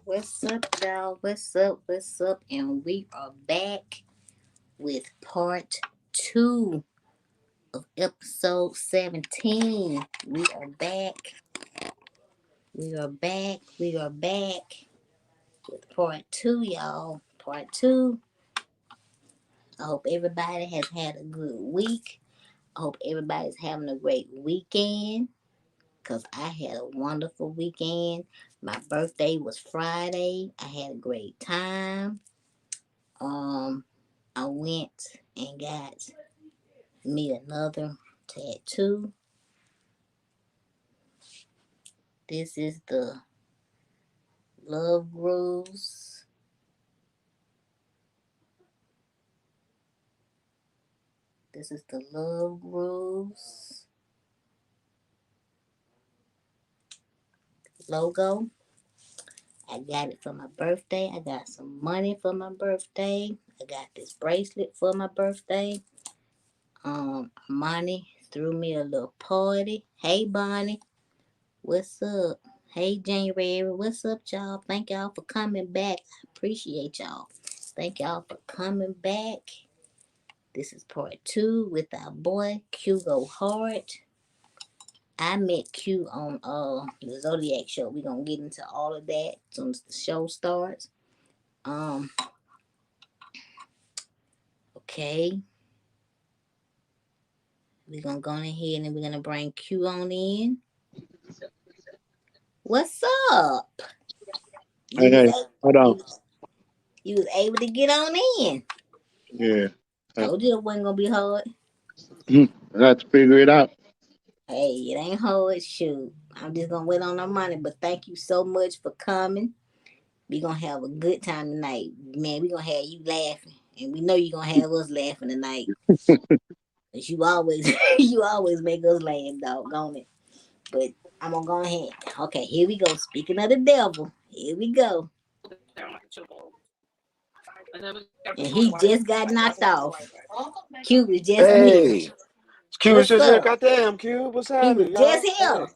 What's up, y'all? What's up? What's up? And we are back with part 2 of episode 17. We are back. We are back. We are back with part 2, y'all. Part 2. I hope everybody has had a good week. I hope everybody's having a great weekend, because I had a wonderful weekend. My birthday was Friday. I had a great time. I went and got me another tattoo. This is the Love Rose. This is the Love Rose logo. I got it for my birthday. I got some money for my birthday. I got this bracelet for my birthday. Armani threw me a little party. Hey, Bonnie. What's up? Hey, January. What's up, y'all? Thank y'all for coming back. I appreciate y'all. Thank y'all for coming back. This is part 2 with our boy, QuenaHorace. I met Q on the Zodiac show. We're going to get into all of that as soon as the show starts. Okay. We're going to go ahead and we're going to bring Q on in. What's up? Hey, hold on. You was able to get on in. Yeah. Told you it wasn't going to be hard. I have to figure it out. Hey, it ain't hard. Shoot. I'm just going to wait on our money. But thank you so much for coming. We're going to have a good time tonight. Man, we're going to have you laughing. And we know you're going to have us laughing tonight. Because you always make us laugh, doggone it. But I'm going to go ahead. Okay, here we go. Speaking of the devil, here we go. And he just got knocked off. Q was just Hey, Q was What's just here. up? Goddamn, Q, what's He was happening, just y'all? here.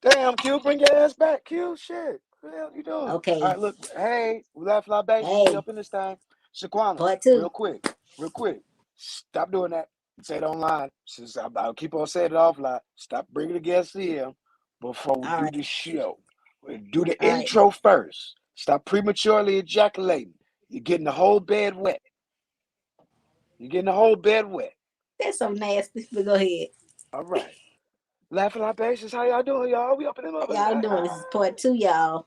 Hey. Damn, Q, bring your ass back, Q. Shit, what the hell you doing? Okay. All right, look, hey, we left Libations. Hey. We up in this thing. Shaquena, Part 2. real quick. Stop doing that. Say it online. Since I'll keep on saying it offline. Stop bringing the guests in before we do the show. We do the intro first. Stop prematurely ejaculating. You're getting the whole bed wet. That's so nasty. But go ahead. All right. Laughing Libations, how y'all doing, y'all? We up in the mother. Y'all doing this is part 2, y'all.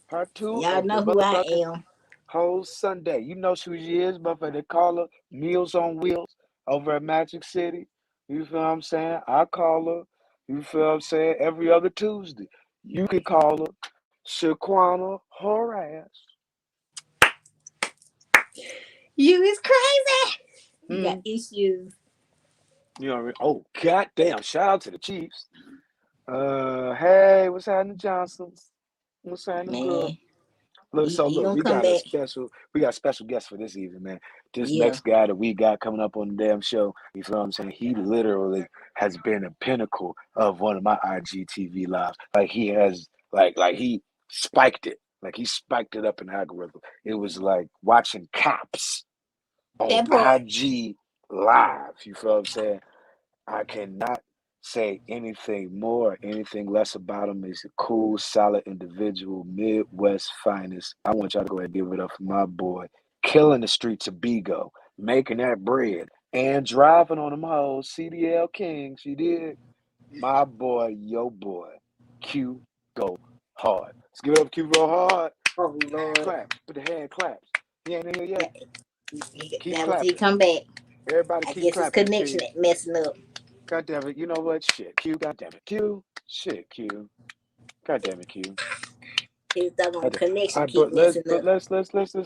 Part 2 Y'all of know the who I motherfucking am. whole Sunday. You know who she is, motherfucker. They call her Meals on Wheels over at Magic City. You feel what I'm saying? I call her, you feel what I'm saying, every other Tuesday. You can call her shaqquena.horace. You is crazy. You got issues. You know what I mean? Oh, goddamn. Shout out to the Chiefs. Hey, what's happening, Johnsons? What's happening, good? Look, so look, we got a special guest for this evening, man. This next guy that we got coming up on the damn show, you feel what I'm saying? He literally has been a pinnacle of one of my IGTV lives. Like he has, like he spiked it. Like he spiked it up in the algorithm. It was like watching cops on IG live. You feel what I'm saying? I cannot say anything more, anything less about him. He's a cool, solid individual, Midwest finest. I want y'all to go ahead and give it up for my boy, killing the streets of Bigo, making that bread, and driving on them hoes, CDL Kings. You did? My boy, your boy, Q go hard. Let's give it up, Q go hard. Oh, Lord. Clap. Put the hand claps. He ain't in here yet. Keep that was he come back. Everybody I keep guess clapping. his connection messing up. God damn it. You know what? Shit. Q. God damn it. Q. Shit, Q. God damn it, Q. His doggone connection keep messing up. Let's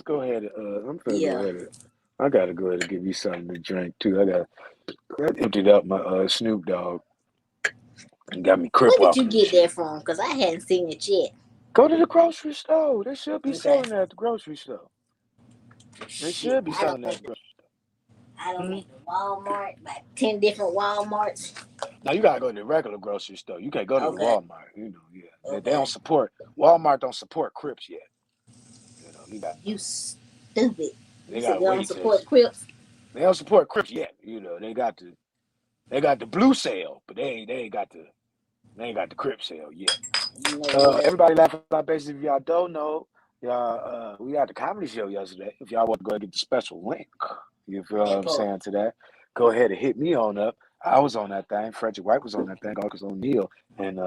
go ahead. I'm finna go ahead. I gotta go ahead and give you something to drink too. I emptied out my Snoop Dogg and got me crip Where did you walking. get that from? Because I hadn't seen it yet. Go to the grocery store. They should be selling that at the grocery store. They should be selling that at the grocery store. I don't need the Walmart, like 10 different Walmarts. Now you gotta go to the regular grocery store. You can't go to the Walmart. You know, yeah. They Okay. don't support Walmart. Don't support Crips yet. You got You stupid. they You said got they to don't wait till support Crips. they don't support Crips yet. They got the blue sale, but they ain't got the Crip sale yet. You know what? Everybody laughing Libations. If y'all don't know, y'all we had the comedy show yesterday. If y'all want to go and get the special link, you feel what That I'm part. saying to that, go ahead and hit me on up. I was on that thing. Frederick White was on that thing. Marcus O'Neill and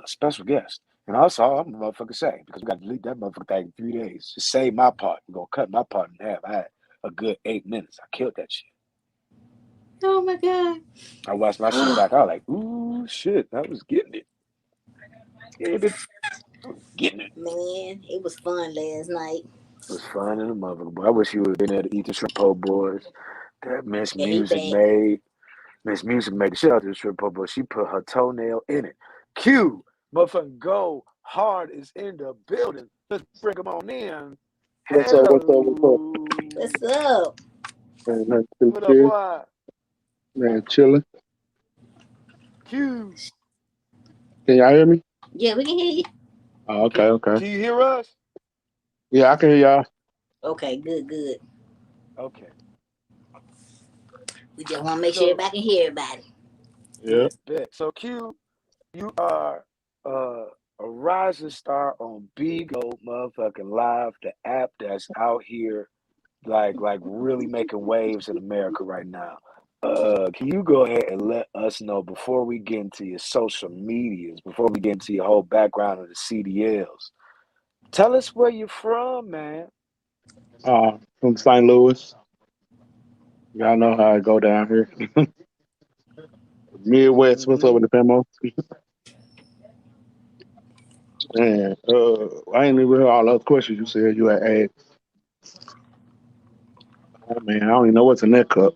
special guest. And also, I'm a motherfucker say because we got to delete that motherfucker thing in 3 days. Just save my part. We're gonna cut my part in half. I had a good 8 minutes. I killed that shit. Oh my god. I watched my shit back. I was like, ooh, shit, I was getting it. Getting it. Man, it was fun last night. It was fun in the motherfucker, boy. I wish you would have been there to eat the shrimp po' boys. That Yeah, he back. Miss Music made the shit out of the shrimp po' boy. She put her toenail in it. Q, motherfucking go hard is in the building. Let's bring him on in. What's up? What's up? Hello. What's up? What's up? Man, nothing too What up, serious. boy? Man, chilling. Q, Can y'all hear me? Yeah, we can hear you. Oh, okay. can you hear us? Yeah, I can hear y'all. Okay, good. Okay. We just want to make sure So, everybody can hear everybody. Yeah. bet. So, Q, you are a rising star on Bigo motherfucking Live, the app that's out here like really making waves in America right now. Can you go ahead and let us know before we get into your social medias, before we get into your whole background of the CDLs? Tell us where you're from, man. From St. Louis. Y'all know how I go down here. Midwest. What's up Mm-hmm. with the Venmo? Man, I ain't even heard all the other questions you said you had asked. Oh, man, I don't even know what's in that cup.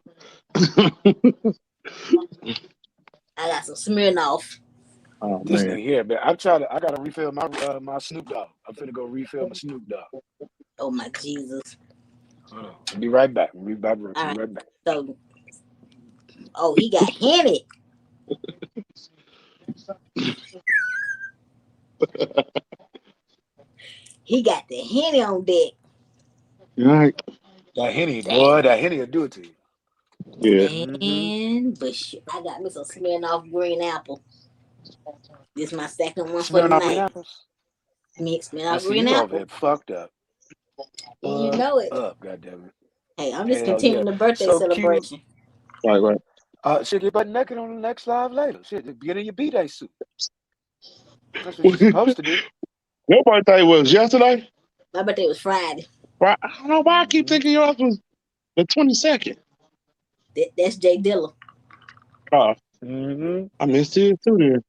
I got some Smirnoff. Oh This man. nigga here, man. I gotta refill my Snoop Dogg. I'm finna go refill my Snoop Dogg. Oh my Jesus. Hold on. I'll be right back. Be All right. right back. So, oh, he got Henny. He got the Henny on deck. You all right? That Henny, boy, Damn. that Henny will do it to you. Yeah. Mm-hmm. Man, but I got me some Smirnoff green apple. This is my second one for the Smearing off green night. apples. I Smirnoff see green you over apple. there fucked up. You know it. Up, goddammit. Hey, I'm just Hell yeah. continuing the birthday So cute. celebration. Right. Shit, get butt naked on the next live later. Shit, get in your B-Day suit. That's what you're Your supposed to do. birthday was yesterday? My birthday was Friday. Right. I don't know why I keep Mm-hmm. thinking yours was the 22nd. That's Jay Dilla. Oh, Mm-hmm. I missed it too then.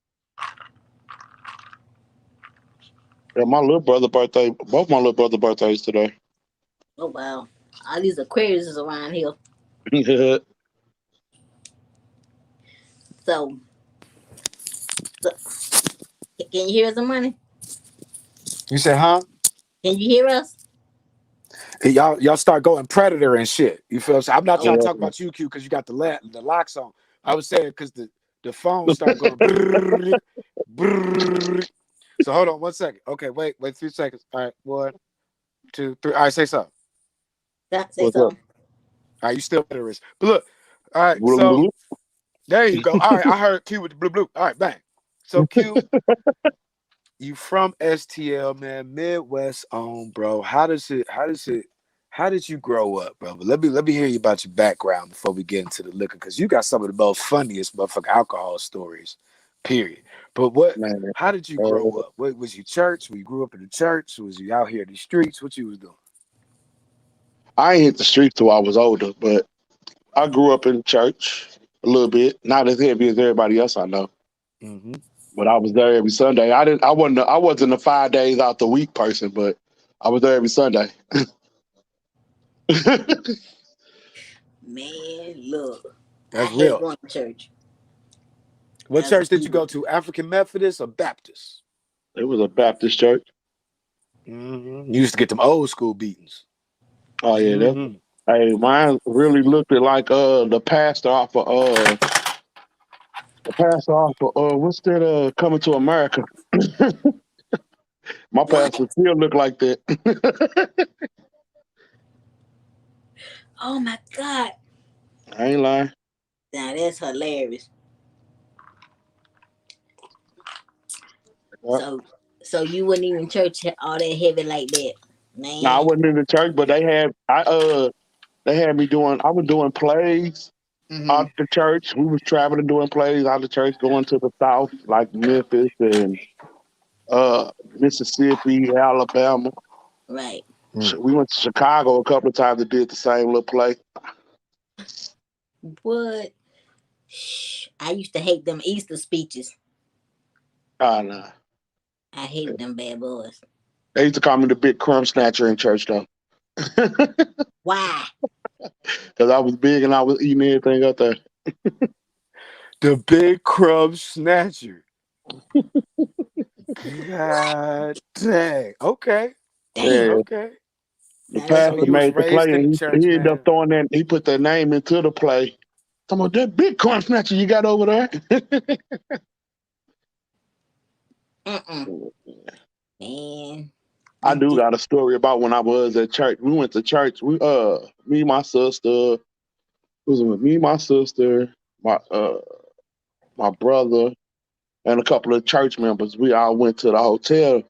Yeah, my little brother birthday, both my little brother birthdays today. Oh wow. All these Aquarius is around here. Yeah. So, so can you hear us, money? You said, huh? Can you hear us? Hey, y'all start going predator and shit. You feel? So I'm not Oh, trying to talk about you, Q, because you got the locks on. I was saying because the phone start going. Brrr, brrr. So hold on 1 second. Okay, wait 3 seconds. All right, 1, 2, 3. All right, say something. say What's up? something. All right, you still preterist. But look, all right, so there you go. All right, I heard Q with the blue blue. All right, bang. So Q, you from STL, man, Midwest on, bro. How did you grow up, bro? But let me hear you about your background before we get into the liquor, because you got some of the most funniest motherfucking alcohol stories, period. But Man, how did you grow up? What was you church? Were you grew up in the church? Was you out here in the streets? What you was doing? I ain't hit the streets till I was older, but I grew up in church a little bit. Not as heavy as everybody else I know, Mm-hmm. but I was there every Sunday. I wasn't a 5 days out the week person, but I was there every Sunday. It Man, look, I That's hate real. going to church What as a church did you kid. go to? African Methodist or Baptist? was a Baptist church. Mm-hmm. You used to get them old school beatings. Oh yeah, Mm-hmm. hey, mine really looked like the pastor off of what's that Coming to America? My What? pastor still look like that. Oh my God. I ain't lying. Now that's hilarious. Yep. So you wasn't even church all that heavy like that, No, I man. wasn't in the church, but they had me doing. I was doing plays Mm-hmm. out the church. We was traveling doing plays out the church, going to the south, like Memphis and Mississippi, Alabama. Right. We went to Chicago a couple of times and did the same little play. What? Shh. I used to hate them Easter speeches. Oh no. I hated them bad boys. They used to call me the big crumb snatcher in church though. Why? Because I was big and I was eating everything up there. The big crumb snatcher. God dang. Okay. Damn. Yeah. Okay. The Now that's So pastor you was made the play raised in the and church, he ended up man. throwing that, he put that name into the play. Talking about that big crumb snatcher you got over there. mm-mm. Man. I You do just got a story about when I was at church. We went to church. Me, my sister, it was with me, my sister, my brother, and a couple of church members. We all went to the hotel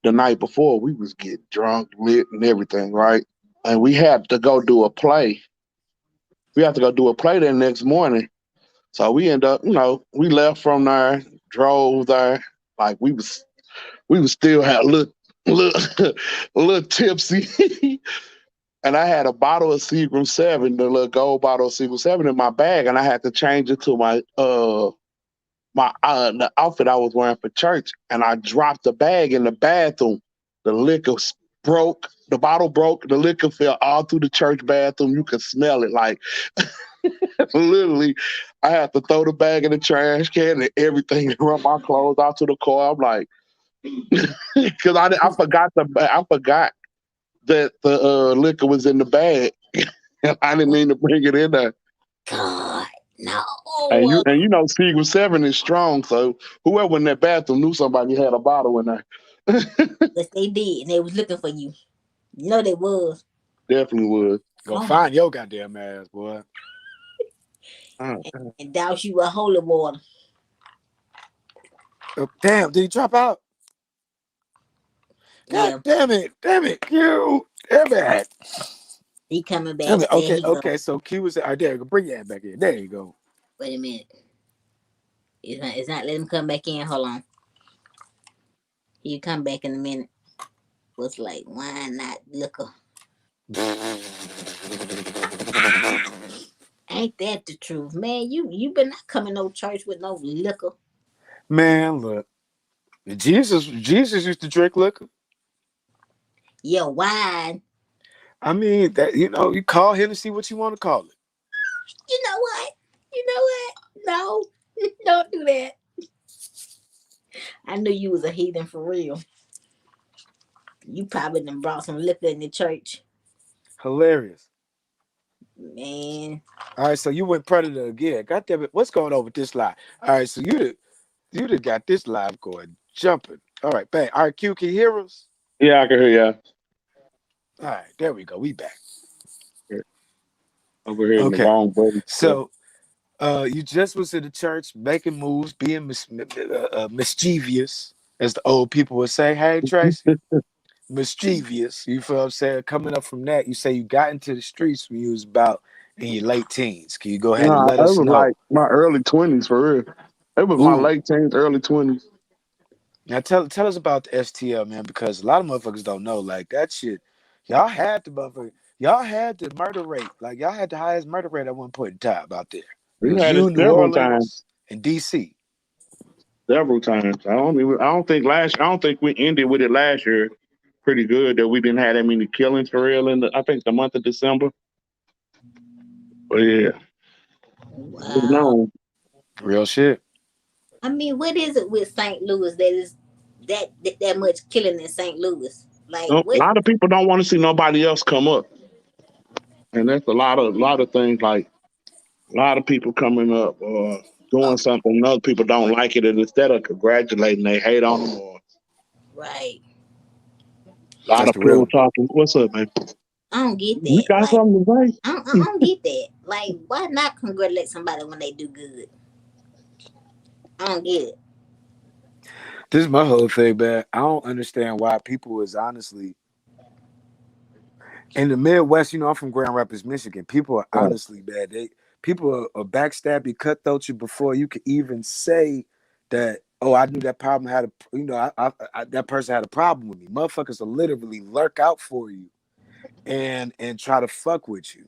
the night before. We was getting drunk, lit, and everything, right? And we had to go do a play. We had to go do a play the next morning. So we end up, we left from there, drove there. Like we was still had a little, a little tipsy. And I had a bottle of Seagram 7, the little gold bottle of Seagram 7 in my bag, and I had to change it to my the outfit I was wearing for church, and I dropped the bag in the bathroom. The liquor broke, the bottle broke, the liquor fell all through the church bathroom. You could smell it. Like literally, I had to throw the bag in the trash can and everything and run my clothes out to the car. I'm like, because I forgot that the liquor was in the bag. I didn't mean to bring it in there. God. No. And Seagram 7 is strong, so whoever in that bathroom knew somebody had a bottle in there. Yes, they did, and they was looking for you. You know they was. Definitely would. Go Oh my. find your goddamn ass, boy. Oh, And douse you with holy water. Oh, damn, did he drop out? God Yeah. damn it. Damn it, Q. Damn it. He coming Damn back. it. There Okay, he go. okay. So Q was all right, there you go. Bring your ass back in. There you go. Wait a minute. It's not let him come back in. Hold on. He'll come back in a minute. Was like, why not liquor? Ain't that the truth, man? You been not coming no church with no liquor. Man, look. Jesus used to drink liquor. Yeah, wine. I mean, that you call Hennessy what you want to call it. You know what? You know what? No, don't do that. I knew you was a heathen for real. You probably done brought some liquor in the church, Hilarious. man. All right, so you went predator again. God damn it. What's going on with this live? All right, so you done got this live going, jumping. All right, bang. All right, Q, can you hear us? yeah, I can hear you. All right, there we go. We back. Over here in the Okay. wrong button. Yeah. So you just was in the church making moves, being mischievous, as the old people would say. Hey, Tracy, mischievous. You feel what I'm saying? Coming up from that, you say you got into the streets when you was about in your late teens. Can you go ahead and Nah, it let us was like know? my early 20s for real. It was my Ooh. late teens, early 20s. Now tell us about the STL, man, because a lot of motherfuckers don't know. Like that shit, y'all had the motherfucker, y'all had the murder rate. Like y'all had the highest murder rate at one point in time out there. It We was had it you, New several times. Orleans, and DC. Several times. I don't think we ended with it last year pretty good that we didn't have that many killings for real I think the month of December. But yeah, it was Wow. known. Real shit. I mean, what is it with St. Louis that is that much killing in St. Louis? Like A what? lot of people don't want to see nobody else come up. And that's a lot of things like a lot of people coming up. doing something and other people don't like it, and instead of congratulating, they hate on them. Or Right. a lot That's of the pillow real. talking. What's up, man? I don't get You that. got Like, something to I don't get that. Like, why not congratulate somebody when they do good? I don't get it. This is my whole thing, man. I don't understand why people is honestly in the Midwest. I'm from Grand Rapids, Michigan. People are say? honestly bad. People are backstab you, cutthroat you before you could even say that. Oh, I knew that problem had a. That person had a problem with me. Motherfuckers will literally lurk out for you and try to fuck with you.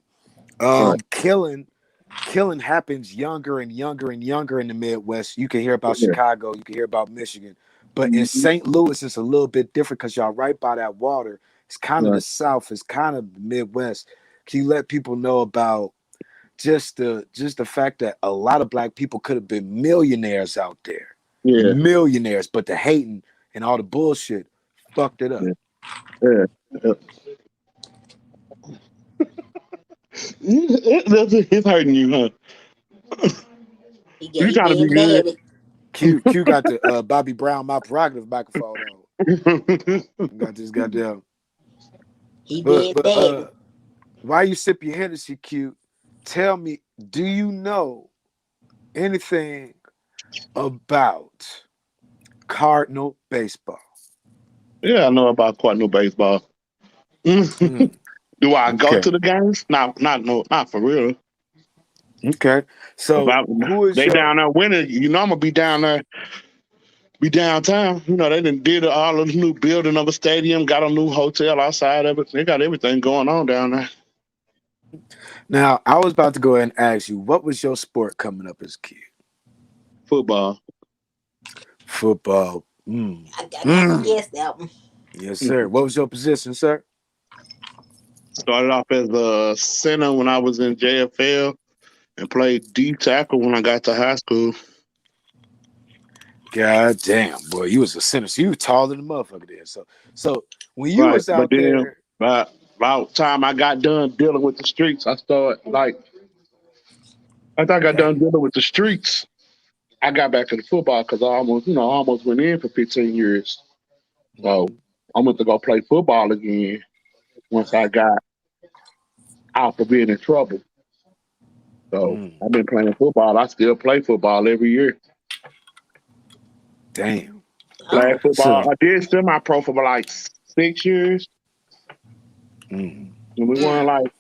Right. Killing happens younger and younger and younger in the Midwest. You can hear about Yeah. Chicago, you can hear about Michigan, but in Mm-hmm. St. Louis, it's a little bit different because y'all right by that water. It's kind of the Right. South. It's kind of the Midwest. Can you let people know about just the fact that a lot of black people could have been millionaires out there, Yeah. millionaires, but the hating and all the bullshit fucked it up. Yeah. Yeah. Yeah. It's hurting you, huh? You He trying to be being good. daddy. Q got the Bobby Brown my prerogative microphone on. Yeah. Got this goddamn. He But being but daddy. while you sip your Hennessy, Q, tell me, do you know anything about Cardinal baseball? I know about quite no baseball. Do Mm, I go to okay, the games? Not no, not for real. okay. If So who is they your down there winning, I'm gonna be down there, be downtown. They did all of the new building of a stadium, got a new hotel outside of it. They got everything going on down there. now? I was about to go ahead and ask you, what was your sport coming up as a kid? Football. Football. I got to Mm. guess that one. Yes, sir. What was your position, sir? Started off as a center when I was in JFL and played D tackle when I got to high school. God damn, boy, you was a center. So you were taller than a motherfucker there. So when you Right. was But out then there, about time I got done dealing with the streets, I started like after I got damn. done dealing with the streets, I got back into football because I almost went in for 15 years. So Mhm. I went to go play football again once I got out for being in trouble. So Mm. I've been playing football. I still play football every year. Damn. Playing Oh, football. So, I did semi-pro for like 6 years, mm, and we won mm. like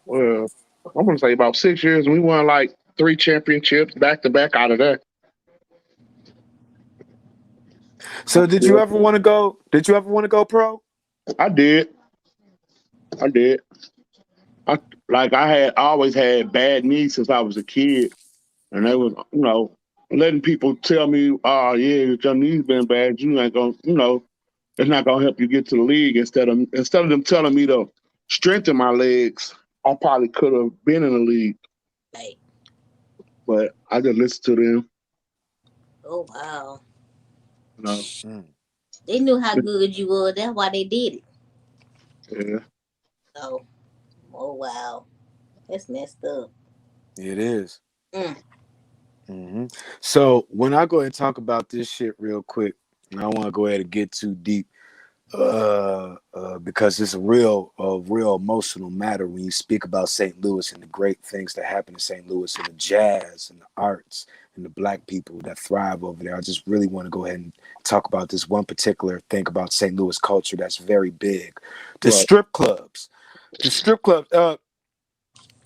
well, I'm gonna say about 6 years, and we won like 3 championships back to back out of that. I so did you still, ever want to go? Did you ever want to go pro? I did, I did. I I had always had bad knees since I was a kid, and they was letting people tell me, "Oh yeah, your knees been bad. You ain't gonna, it's not gonna help you get to the league." Instead of them telling me to strengthen my legs, I probably could have been in the league, Like, but I just listened to them. oh wow. You know, Mm, They knew how good you were. That's why they did it. yeah. Oh, oh wow. That's messed up. it is. Mm. Hmm. So when I go ahead and talk about this shit real quick, and I don't want to go ahead and get too deep, because it's a real emotional matter when you speak about St. Louis and the great things that happen in St. Louis and the jazz and the arts and the black people that thrive over there. I just really want to go ahead and talk about this one particular thing about St. Louis culture that's very big. The Right. strip clubs. The strip clubs.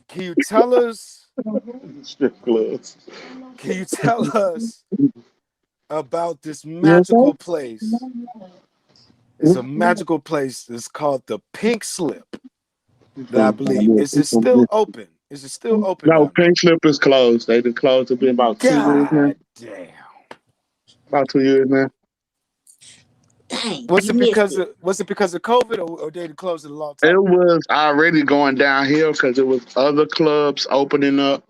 Can you tell us? Strip clubs. Can you tell us about this You okay? magical place? It's a magical place. It's called the Pink Slip. That I believe. Is it still open? Is it still open No, down there? Pink Slip is closed. They been closed. It's been about 2 years now. God damn. About 2 years now. Dang, Was you it missed because it. of COVID, or they closed it a long It time ago? was already going downhill because it was other clubs opening up.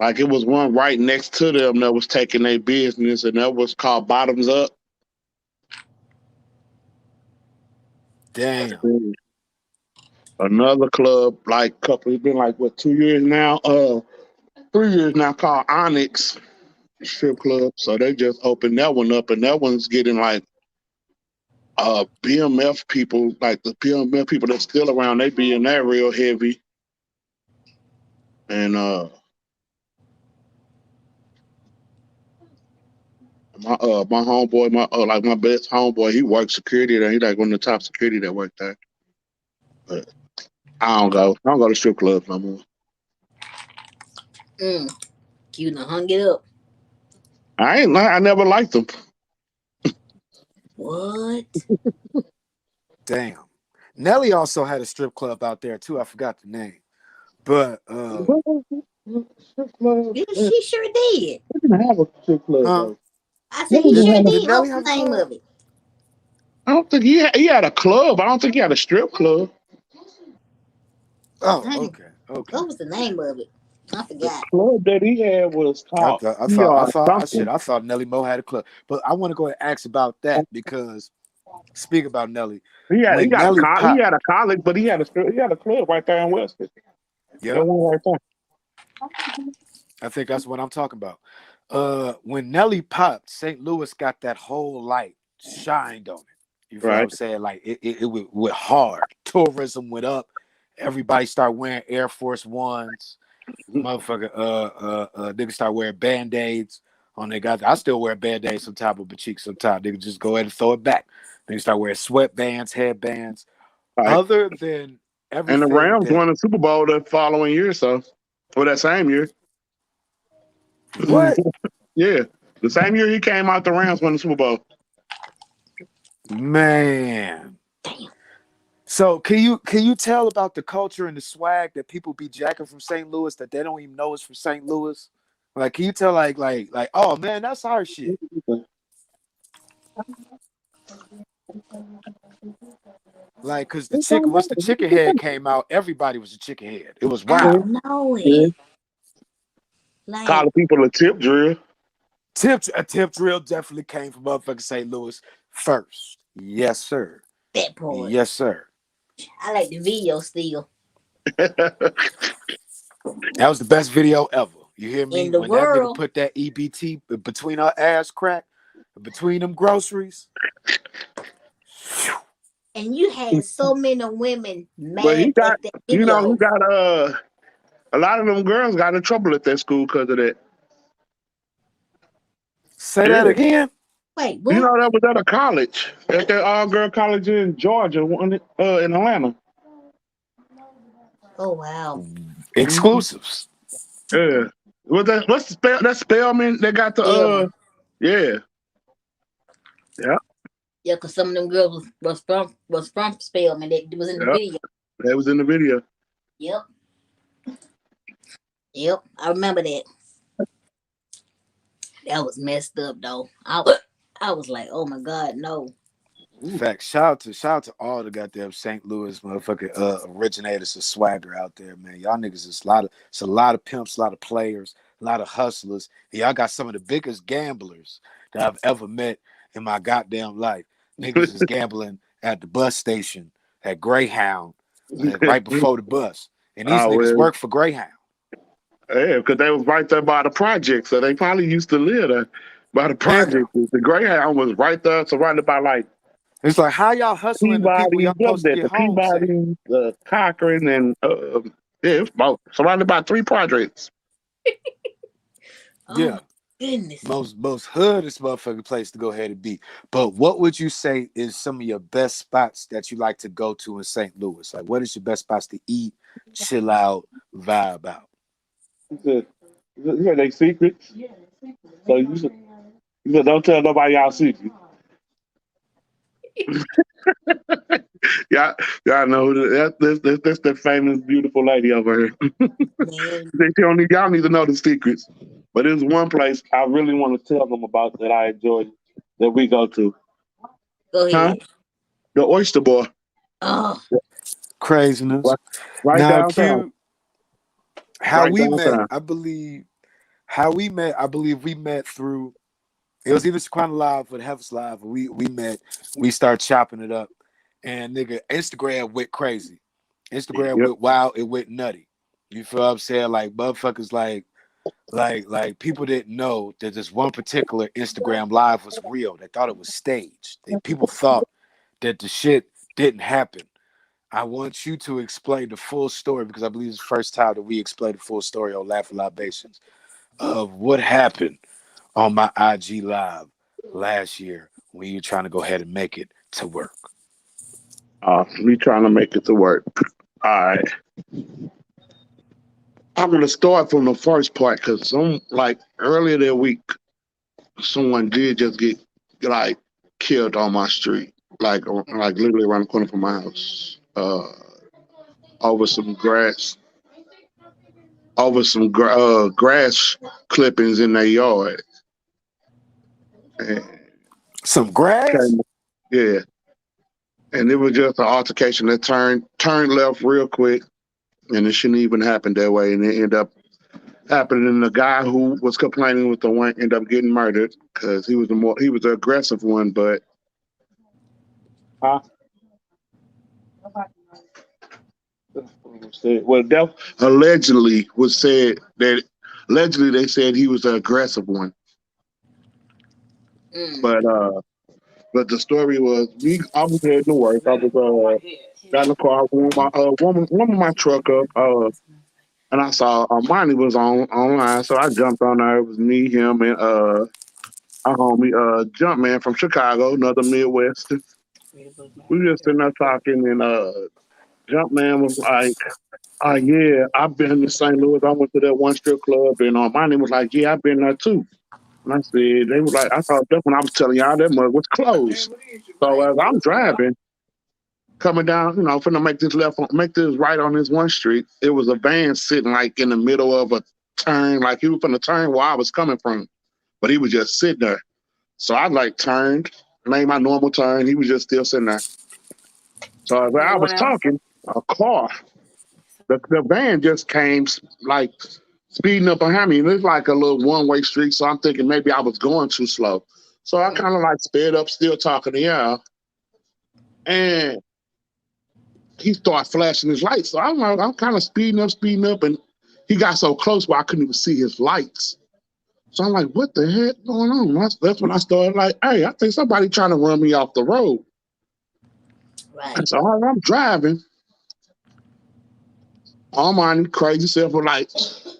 Like it was one right next to them that was taking their business, and that was called Bottoms Up. Damn. Another club, like couple, it's been like what 2 years now. 3 years now called Onyx Strip Club. So they just opened that one up, and that one's getting like BMF people, like the BMF people that's still around. They be in there real heavy, and my homeboy, my best homeboy, he works security there. He like one of the top security that work there. But I don't go. I don't go to strip clubs no more. You done hung it up. I never liked them. What? Damn. Nelly also had a strip club out there too. I forgot the name, but Strip club. Yeah, she sure did. They didn't have a strip club though. I said he sure did. Did Nelly What's have the a name club? of it? I don't think he had a club. I don't think he had a strip club. Oh, Dang. okay. What was the name of it? I The forgot. club that he had was I called thought Nelly Mo had a club, but I want to go and ask about that because speak about Nelly. He When Nelly popped, had a college, but he had a club right there in Weston. yeah, That one right there. I think that's what I'm talking about. When Nelly popped, St. Louis got that whole light shined on it. You feel what I'm Right. saying? Like it went hard. Tourism went up. Everybody started wearing Air Force Ones. Motherfucker, niggas start wearing Band-Aids on their guys. I still wear Band-Aids sometimes with my cheeks sometimes. Niggas just go ahead and throw it back. Niggas start wearing sweatbands, headbands. Right. Other than And the everything Rams that won the Super Bowl the following year, or that same year. what? Yeah. The same year he came out, the Rams won the Super Bowl. Man. So can you tell about the culture and the swag that people be jacking from St. Louis that they don't even know is from St. Louis? Like, can you tell like oh man, that's our shit. Like, cause once the chicken head came out, everybody was a chicken head. It was I wild. know Yeah. it. Like Calling people a tip drill. A tip drill definitely came from motherfucking St. Louis first. Yes, sir. that part. Yes, sir. I like the video still. That was the best video ever. You hear me? In the When that nigga world. put that EBT between her ass crack, between them groceries. And you had so many women But mad he got, at that he video. got a lot of them girls got in trouble at that school because of that. Say that Yeah. again. Wait, what? That was at a college, at that all girl college in Georgia, in Atlanta. Oh wow. Exclusives. Yeah. What's the spell? That Spellman. They got the yeah. Yeah. Yeah, because some of them girls was from Spelman that was in the Yeah. video. That was in the video. Yep. Yep. I remember that. That was messed up though. I was like, oh my God, no. Fact. Shout out to all the goddamn St. Louis motherfucking originators of swagger out there, man. Y'all niggas is a lot of pimps, a lot of players, a lot of hustlers. And y'all got some of the biggest gamblers that I've ever met in my goddamn life. Niggas is gambling at the bus station, at Greyhound, right before the bus. And these Oh niggas well. work for Greyhound. Yeah, because they was right there by the project, so they probably used to live there by the Nigga. project. The Greyhound was right there, surrounded by like It's like, how y'all hustling the people Peabody, y'all what was supposed to that? get The home safe? Peabody, the Cochran, and yeah, it's about surrounded by 3 projects. Oh Yeah. my goodness. Most hoodest motherfucking place to go ahead and be. But what would you say is some of your best spots that you like to go to in St. Louis? Like, what is your best spots to eat, chill out, vibe out? You said they secrets, so you said don't tell nobody y'all secrets. Y'all know who that's the famous beautiful lady over here. Man, Y'all need to know the secrets. But there's one place I really want to tell them about that I enjoy that we go to. go Huh? ahead. The Oyster Boy. Oh, Craziness. Right Now, downtown. Q, how Right we met, downtown. I believe, we met through, it was either Shaquena Live or the Heifers Live. We met, we started chopping it up. And nigga, Instagram went crazy. Instagram Yep. went wild, it went nutty. You feel what I'm saying? Like, motherfuckers, like, Like people didn't know that this one particular Instagram live was real. They thought it was staged. People thought that the shit didn't happen. I want you to explain the full story because I believe it's the first time that we explained the full story on Laughing Libations of what happened on my IG live last year when you were trying to go ahead and make it to work. Me trying to make it to work. All right. I'm gonna start from the first part because earlier that week, someone did just get like killed on my street, like literally around the corner from my house, over some grass, grass clippings in their yard. And Some grass? yeah, and it was just an altercation that turned left real quick, and it shouldn't even happen that way, and it ended up happening. And the guy who was complaining with the one ended up getting murdered because he was the aggressive one, but. Well, that allegedly they said he was the aggressive one, but the story was me. I was heading to work. I was got in the car, warming my truck up, and I saw Armani was online, so I jumped on there. It was me, him, and our homie Jumpman from Chicago, another Midwestern. We were just sitting there talking, and Jumpman was like, yeah, I've been to St. Louis. I went to that one strip club, and my name was like, yeah, I've been there too. And I said, they were like, I thought that's when I was telling y'all that mug was closed. So as I'm driving, coming down, finna make this right on this one street, it was a van sitting like in the middle of a turn, like he was finna turn where I was coming from, but he was just sitting there. So I turned, made my normal turn. He was just still sitting there. So as I was talking, a car. The van just came like speeding up behind me, and it's like a little one-way street. So I'm thinking maybe I was going too slow. So I kind of sped up, still talking to y'all, and he started flashing his lights. So I'm kind of speeding up, and he got so close where I couldn't even see his lights. So I'm like, what the heck going on? That's when I started like, hey, I think somebody trying to run me off the road. Right. So I'm driving. All my crazy self were like,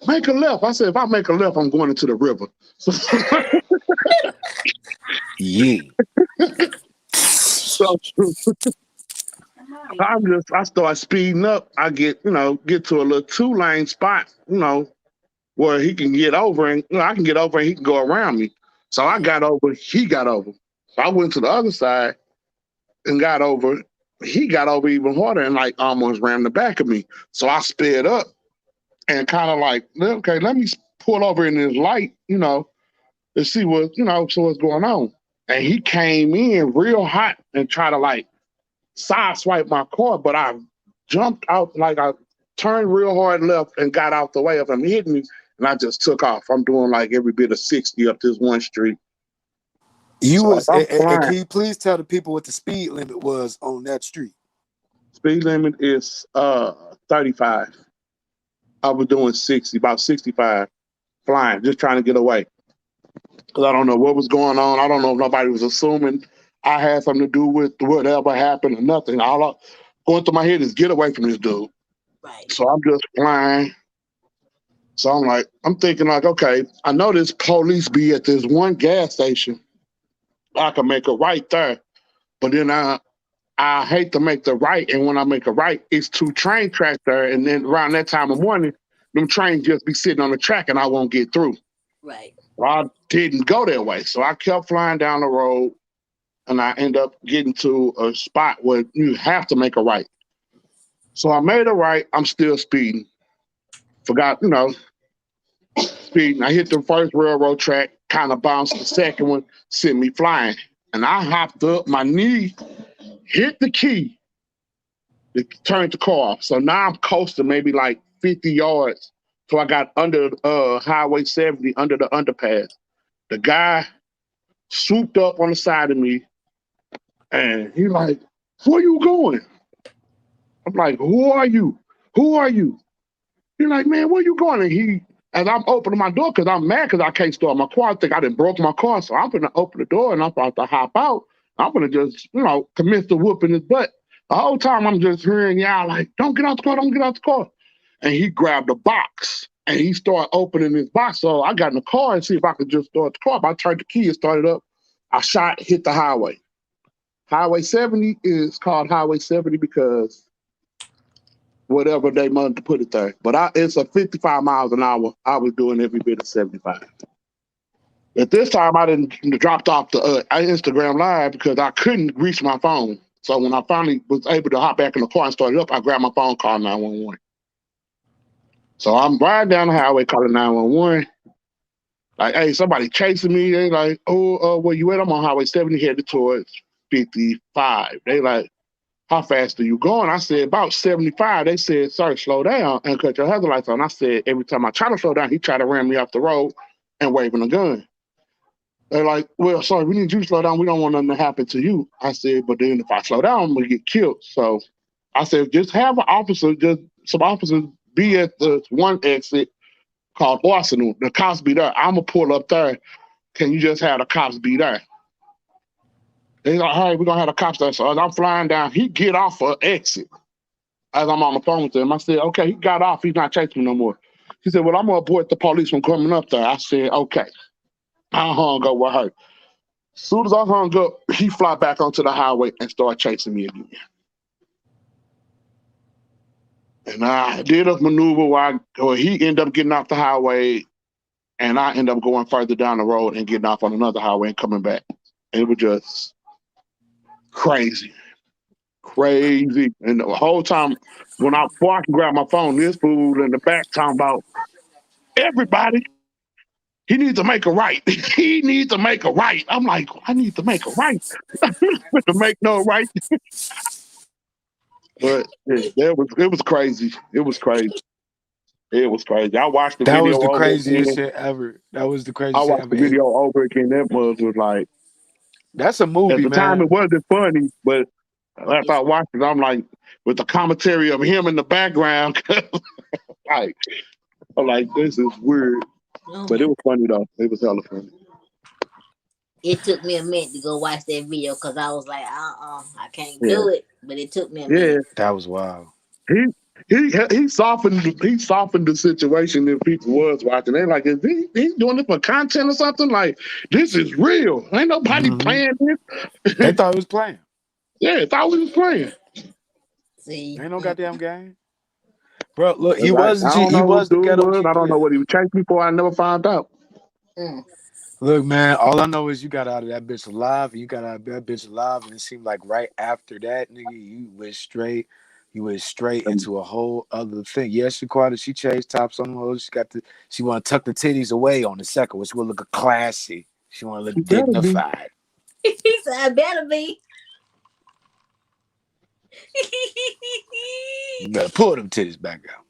make a left. I said, if I make a left, I'm going into the river. So, yeah. So I start speeding up. I get to a little 2-lane spot, where he can get over and I can get over and he can go around me. So I got over, he got over. So I went to the other side and got over. He got over even harder and almost ran the back of me. So I sped up and kind of okay, let me pull over in this light, to see what's going on. And he came in real hot and tried to sideswipe my car, but I jumped out, I turned real hard left and got out the way of him hitting me, and I just took off. I'm doing every bit of 60 up this one street. And can you please tell the people what the speed limit was on that street? Speed limit is 35. I was doing 60, about 65, flying, just trying to get away. Because I don't know what was going on. I don't know if nobody was assuming I had something to do with whatever happened or nothing. All going through my head is get away from this dude. Right. So I'm just flying. So I'm thinking okay, I know this police be at this one gas station. I can make a right there. But then I hate to make the right. And when I make a right, it's 2 train tracks there. And then around that time of morning, them trains just be sitting on the track and I won't get through. Right. Well, I didn't go that way. So I kept flying down the road and I end up getting to a spot where you have to make a right. So I made a right. I'm still speeding. Forgot, speeding. I hit the first railroad track, kind of bounced the second one, sent me flying. And I hopped up, my knee hit the key to turn the car off. So now I'm coasting maybe 50 yards. So I got under Highway 70, under the underpass. The guy swooped up on the side of me and he like, where you going? I'm like, who are you? Who are you? He's like, man, where you going? And he as I'm opening my door, because I'm mad because I can't start my car. I think I done broke my car. So I'm going to open the door and I'm about to hop out. I'm going to just, commence to whooping his butt. The whole time I'm just hearing y'all like, don't get out the car, don't get out the car. And he grabbed a box and he started opening his box. So I got in the car and see if I could just start the car. But I turned the key and started up. I hit the highway. Highway 70 is called Highway 70 because whatever they wanted to put it there. But it's a 55 miles an hour. I was doing every bit of 75. At this time, I didn't dropped off the Instagram Live because I couldn't reach my phone. So when I finally was able to hop back in the car and started up, I grabbed my phone, called 911. So I'm riding down the highway calling 911. Like, hey, somebody chasing me. They like, where you at? I'm on Highway 70 headed towards 55. They like, how fast are you going? I said, about 75. They said, sir, slow down and cut your hazard lights on. I said, every time I try to slow down, he tried to ram me off the road and waving a gun. They're like, well, sorry, we need you to slow down. We don't want nothing to happen to you. I said, but then if I slow down, I'm going to get killed. So I said, just have some officers be at the one exit called Arsenal. The cops be there. I'm going to pull up there. Can you just have the cops be there? They're like, all right, we're going to have the cops there. So as I'm flying down, he get off an exit. As I'm on the phone with him, I said, okay, he got off. He's not chasing me no more. He said, well, I'm going to abort the police from coming up there. I said, okay. I hung up with her. As soon as I hung up, he fly back onto the highway and started chasing me again. And I did a maneuver where he ended up getting off the highway and I ended up going further down the road and getting off on another highway and coming back. It was just crazy. Crazy. And the whole time, before I can grab my phone, this fool in the back talking about everybody, he needs to make a right. He needs to make a right. I'm like, I need to make a right. To make no right. But it was crazy. It was crazy. It was crazy. I watched the That was video the over craziest again. shit ever. That was the I craziest shit watched ever. the video over again. That was like, That's a at movie, the time man. it wasn't funny, but after I watched it, I'm like, with the commentary of him in the background, like, I'm like, this is weird. But it was funny though. It was hella funny. It took me a minute to go watch that video because I was like, I can't do it. But it took me a minute. That was wild. He he softened the situation if people was watching. They like, is he's doing this for content or something? Like, this is real. Ain't nobody playing this. They thought it was playing. Yeah, thought we was playing. See, Ain't no goddamn game. Bro, look, he Like, was I don't he know who was the dude ghetto was. G I don't know threat. what he was chasing me for. I never found out. Look, man, all I know is you got out of that bitch alive, and you got out of that bitch alive, and it seemed like right after that, nigga, you went straight into a whole other thing. Yes, she changed tops on the hoes. She want to tuck the titties away on the second, which will look classy. She want to look You better be. dignified. he said, I better be. You better pull them titties back out.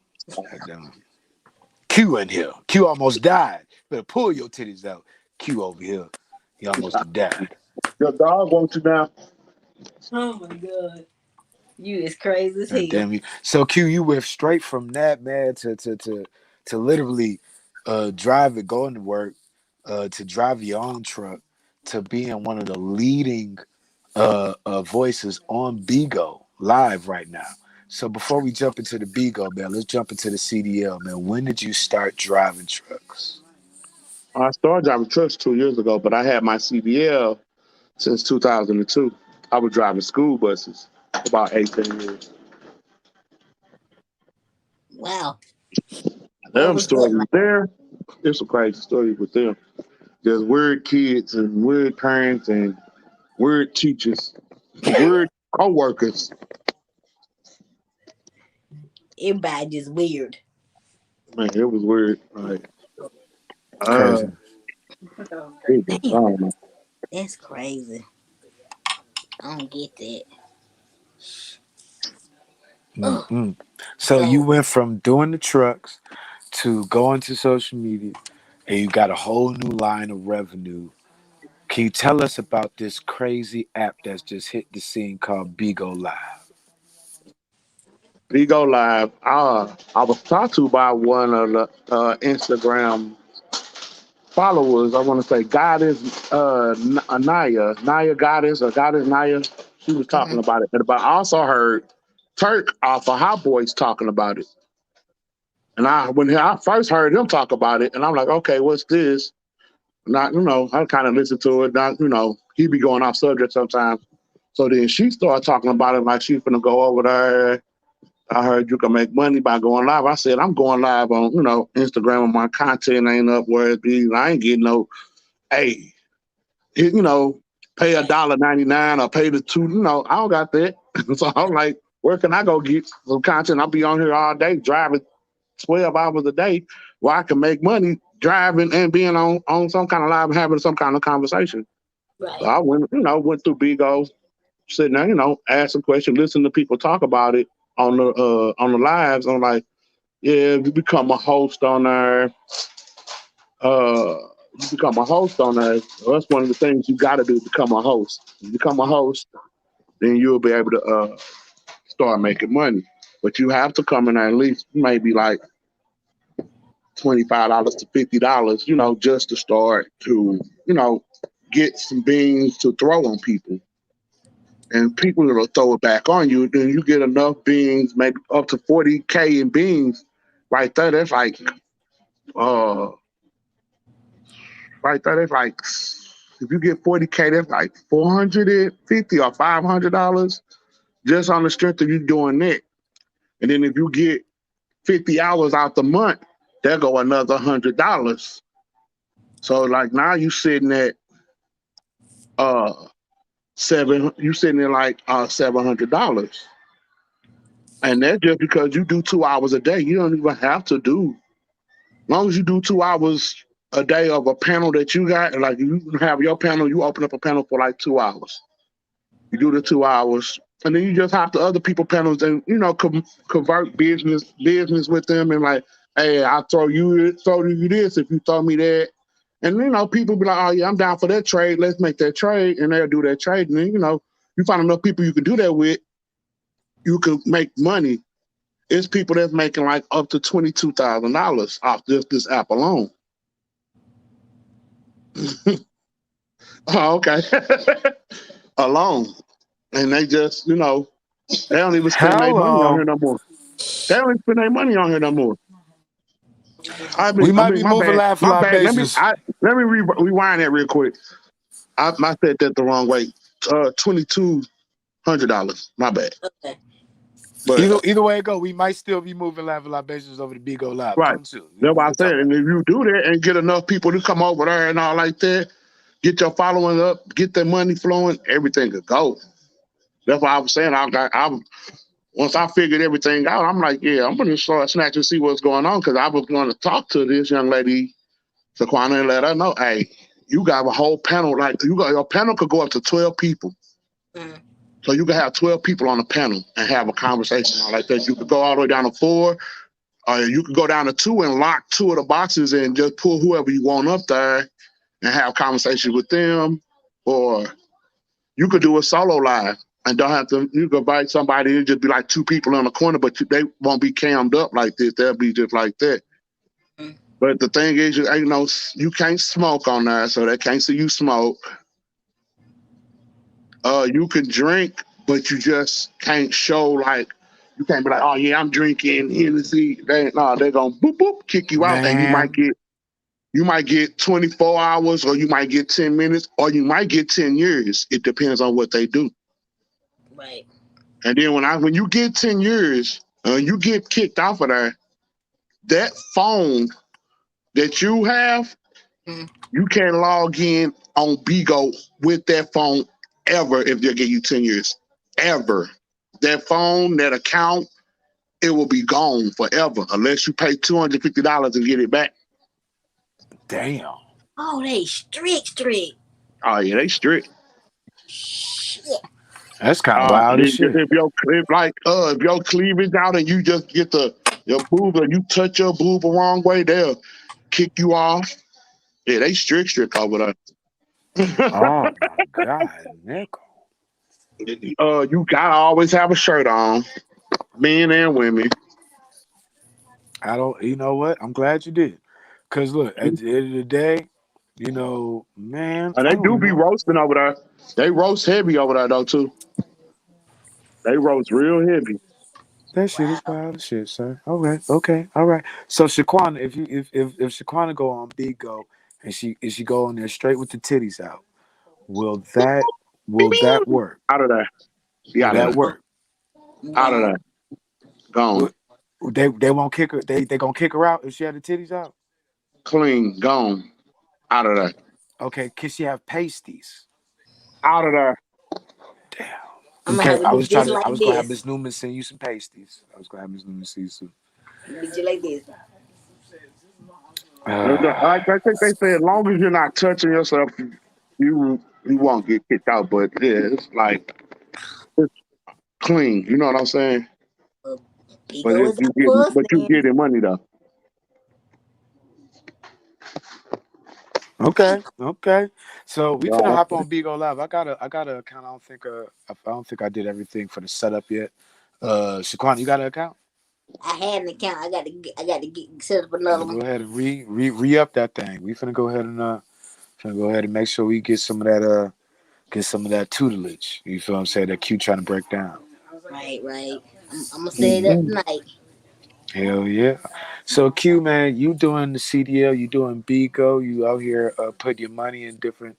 Q in here. Q almost died. Better pull your titties out. Q over here. He almost died. Your dog wants you now. Oh my god. You is crazy as God hell. damn you. So Q, you went straight from that, man, to literally driving, going to work, to drive your own truck, to being one of the leading voices on Bigo live right now. So before we jump into the Bigo, man, let's jump into the CDL, man. When did you start driving trucks? I started driving trucks 2 years ago, but I had my CDL since 2002. I was driving school buses for about 18 years. Wow. What Them was that stories like? there. There's some crazy stories with them. There's weird kids and weird parents and weird teachers, weird co-workers. Everybody just weird. Man, it was weird. Like, Crazy. I Damn, don't know. that's crazy. I don't get that. Oh, Mm-mm. So you so went from doing the trucks to going to social media, and you got a whole new line of revenue. Can you tell us about this crazy app that's just hit the scene called Bigo Live? Bigo Live. I was talked to by one of the Instagram followers. I want to say Goddess Naya Goddess or Goddess Naya. She was talking about it, but I also heard Turk off of Hot Boys talking about it. And when I first heard him talk about it, and I'm like, okay, what's this? Not, I kind of listen to it. Not, he be going off subject sometimes. So then she started talking about it like she's gonna go over there. I heard you can make money by going live. I said, I'm going live on, Instagram and my content ain't up where it be. I ain't getting no, hey, pay $1.99 or pay the two, I don't got that. So I'm like, where can I go get some content? I'll be on here all day driving 12 hours a day where I can make money driving and being on some kind of live and having some kind of conversation. Right. So I went through Bigo, sitting there, ask a question, listen to people talk about it on the lives. I'm like, yeah, if you become a host on there, that's one of the things you got to do, become a host. If you become a host, then you'll be able to start making money. But you have to come in there at least maybe like $25 to $50, just to start to, get some beans to throw on people. And people will throw it back on you. Then you get enough beans, maybe up to 40K in beans. Right there, that's like, uh, if you get 40K, that's like $450 or $500 just on the strength of you doing that. And then if you get 50 hours out the month, there go another $100. So like now you sitting at uh you sitting at like $700. And that's just because you do 2 hours a day. You don't even have to do, as long as you do 2 hours a day of a panel that you got, like you have your panel, you open up a panel for like 2 hours. You do the 2 hours, and then you just hop to other people panels and convert business with them, and like, hey, I throw you this if you throw me that, and people be like, oh yeah, I'm down for that trade. Let's make that trade, and they'll do that trade, and then you find enough people you can do that with, you can make money. It's people that's making like up to $22,000 off this app alone. Oh, okay. Alone. And they just, they don't even spend their money on here Hello. no more. They don't even spend their money on here no more. We might be My moving bad. live My bad. libations. Let me rewind that real quick. I said that the wrong way. $2,200. My bad. Okay. But Either way it go, we might still be moving live libations over to Bigo Live. right. 22. That's what I We'll talk said. about And it. if you do that and get enough people to come over there and all like that, get your following up, get their money flowing, everything could go. That's what I was saying. Once I figured everything out, I'm like, yeah, I'm gonna start snatching and see what's going on, because I was going to talk to this young lady, Shaquena, and let her know, hey, you got a whole panel. Like your panel could go up to 12 people. Mm. So you could have 12 people on a panel and have a conversation like that. You could go all the way down to 4, or you could go down to 2 and lock 2 of the boxes and just pull whoever you want up there and have conversations with them. Or you could do a solo live and don't have to, you could invite somebody and just be like 2 people in the corner, but they won't be cammed up like this. They'll be just like that. Mm. But the thing is, you can't smoke on there, so they can't see you smoke. You can drink, but you just can't show, like, you can't be like, oh yeah, I'm drinking Hennessy. They're gonna boop boop kick you out, and Man, you might get 24 hours, or you might get 10 minutes, or you might get 10 years. It depends on what they do. Right. And then when you get 10 years, you get kicked off of there, that phone that you have, Mm. you can't log in on Bigo with that phone ever if they'll give you 10 years. Ever. That phone, that account, it will be gone forever unless you pay $250 and get it back. damn. Oh, they strict. Oh yeah, they strict. Shit. That's kind of wild as shit. If your cleavage out and you just get your boob, or you touch your boob the wrong way, they'll kick you off. Yeah, they strict over there. Oh my God, Nickel. You gotta always have a shirt on. Men and women. I don't. You know what? I'm glad you did. Cause look, at the end of the day, man, And I they do don't be know. roasting over there. They roast heavy over there though too. They roast real heavy. That shit is Wow. wild as shit, sir. Okay, all right. So Shaquana, if Shaquana go on Bigo and she go on there straight with the titties out, will that Beep, will that beep. work? Out of there. Be Will out of that there. Mm-mm. work? I'm Out of gone. there. Gone. Will, they won't kick her. They gonna kick her out if she had the titties out. Clean. Gone. Out of there. Okay, can she have pasties? Out of there. Damn. I'm gonna Okay, have to do this I like was gonna have this. Miss Newman send you some pasties. I was gonna have Miss Newman send you some. Did you like this? Like I think they say, as long as you're not touching yourself, you won't get kicked out. But yeah, it's like it's clean. You know what I'm saying? Uh, Ego is out for us But you then. getting money though. Okay. So we finna Right. hop on Bigo Live. I got a account. I don't think I did everything for the setup yet. Shaquan, you got an account? I had an account. I got to get set up another Finna one. go ahead and re up that thing. We finna go ahead and make sure we get some of that tutelage. You feel what I'm saying? That Q trying to break down. Right, right. I'm gonna set it up Mm-hmm. tonight. Hell yeah. So Q man, you doing the CDL, you doing Bigo, you out here putting your money in different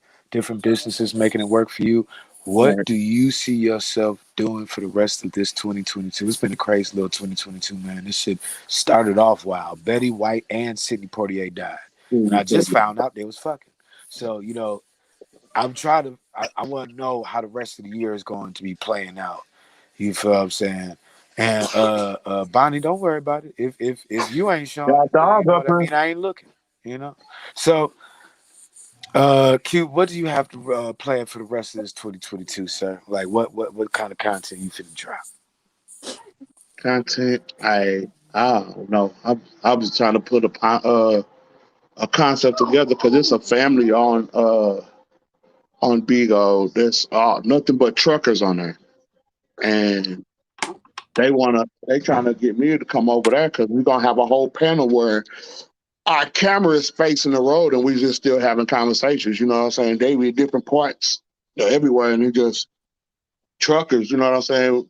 businesses, making it work for you. What Right. do you see yourself doing for the rest of this 2022? It's been a crazy little 2022, man. This shit started off wild. Betty White and Sidney Poitier died. And I just found out they was fucking. So, I want to know how the rest of the year is going to be playing out. You feel what I'm saying? And Bonnie, don't worry about it. If you ain't showing, Got then dog up that here. mean I ain't looking. You know. So, Q, what do you have to plan for the rest of this 2022, sir? Like, what kind of content you finna drop? Content. I don't know. I was trying to put a concept together because it's a family on Bigo. There's nothing but truckers on there, and they trying to get me to come over there because we're gonna have a whole panel where our camera is facing the road and we just still having conversations. You know what I'm saying? They be different parts, everywhere, and it's just truckers. You know what I'm saying?